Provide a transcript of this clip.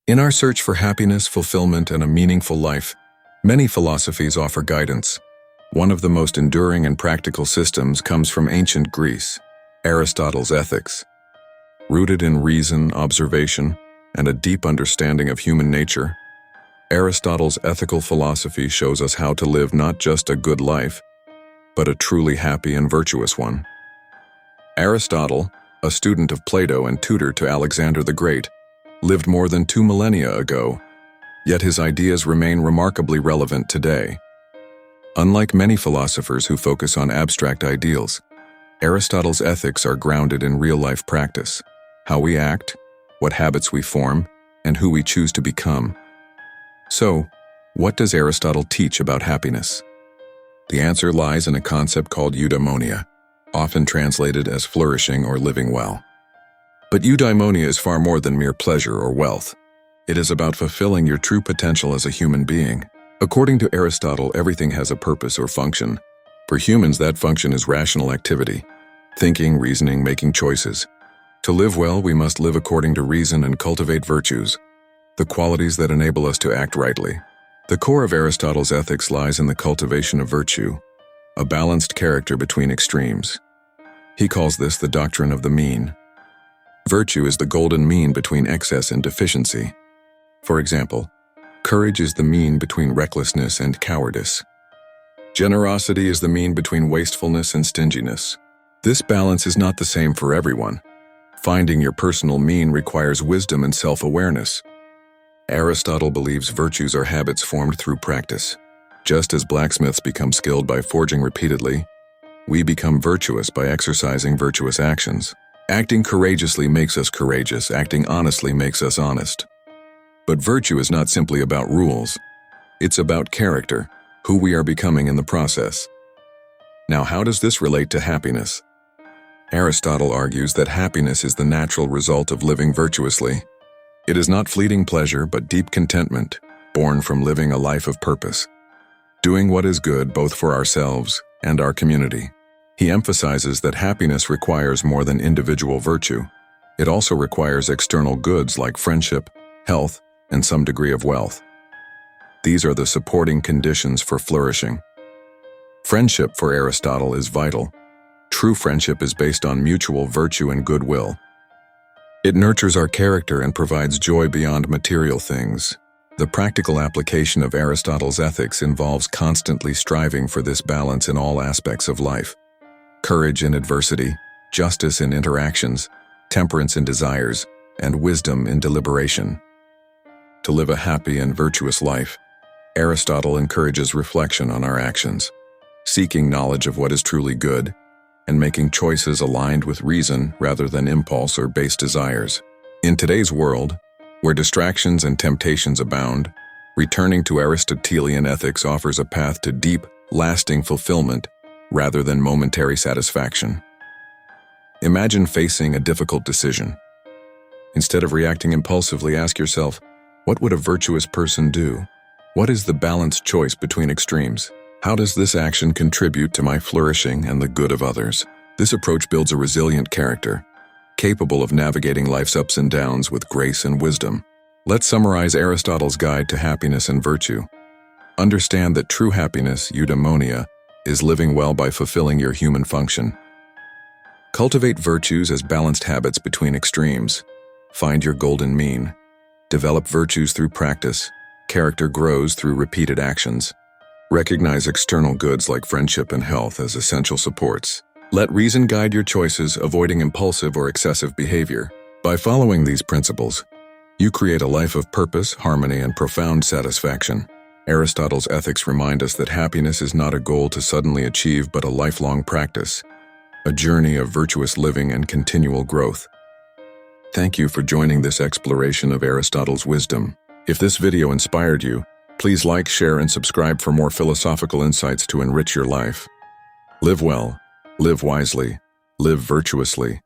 In our search for happiness, fulfillment, and a meaningful life, many philosophies offer guidance. One of the most enduring and practical systems comes from ancient Greece, Aristotle's ethics. Rooted in reason, observation, and a deep understanding of human nature, Aristotle's ethical philosophy shows us how to live not just a good life, but a truly happy and virtuous one. Aristotle, a student of Plato and tutor to Alexander the Great, lived more than 2 millennia ago, yet his ideas remain remarkably relevant today. Unlike many philosophers who focus on abstract ideals, Aristotle's ethics are grounded in real-life practice, how we act, what habits we form, and who we choose to become. So, what does Aristotle teach about happiness? The answer lies in a concept called eudaimonia, often translated as flourishing or living well. But eudaimonia is far more than mere pleasure or wealth. It is about fulfilling your true potential as a human being. According to Aristotle, everything has a purpose or function. For humans, that function is rational activity, thinking, reasoning, making choices. To live well, we must live according to reason and cultivate virtues, the qualities that enable us to act rightly. The core of Aristotle's ethics lies in the cultivation of virtue, a balanced character between extremes. He calls this the doctrine of the mean. Virtue is the golden mean between excess and deficiency. For example, courage is the mean between recklessness and cowardice. Generosity is the mean between wastefulness and stinginess. This balance is not the same for everyone. Finding your personal mean requires wisdom and self-awareness. Aristotle believes virtues are habits formed through practice. Just as blacksmiths become skilled by forging repeatedly, we become virtuous by exercising virtuous actions. Acting courageously makes us courageous. Acting honestly makes us honest. But virtue is not simply about rules. It's about character, who we are becoming in the process. Now, how does this relate to happiness? Aristotle argues that happiness is the natural result of living virtuously. It is not fleeting pleasure, but deep contentment, born from living a life of purpose, doing what is good both for ourselves and our community. He emphasizes that happiness requires more than individual virtue. It also requires external goods like friendship, health, and some degree of wealth. These are the supporting conditions for flourishing. Friendship for Aristotle is vital. True friendship is based on mutual virtue and goodwill. It nurtures our character and provides joy beyond material things. The practical application of Aristotle's ethics involves constantly striving for this balance in all aspects of life. Courage in adversity, justice in interactions, temperance in desires, and wisdom in deliberation. To live a happy and virtuous life, Aristotle encourages reflection on our actions, seeking knowledge of what is truly good, and making choices aligned with reason rather than impulse or base desires. In today's world, where distractions and temptations abound, returning to Aristotelian ethics offers a path to deep, lasting fulfillment rather than momentary satisfaction. Imagine facing a difficult decision. Instead of reacting impulsively, ask yourself, what would a virtuous person do? What is the balanced choice between extremes? How does this action contribute to my flourishing and the good of others? This approach builds a resilient character, capable of navigating life's ups and downs with grace and wisdom. Let's summarize Aristotle's guide to happiness and virtue. Understand that true happiness, eudaimonia, is living well by fulfilling your human function. Cultivate virtues as balanced habits between extremes. Find your golden mean. Develop virtues through practice. Character grows through repeated actions. Recognize external goods like friendship and health as essential supports. Let reason guide your choices, avoiding impulsive or excessive behavior. By following these principles, you create a life of purpose, harmony, and profound satisfaction. Aristotle's ethics remind us that happiness is not a goal to suddenly achieve but a lifelong practice, a journey of virtuous living and continual growth. Thank you for joining this exploration of Aristotle's wisdom. If this video inspired you, please like, share, and subscribe for more philosophical insights to enrich your life. Live well, live wisely, live virtuously,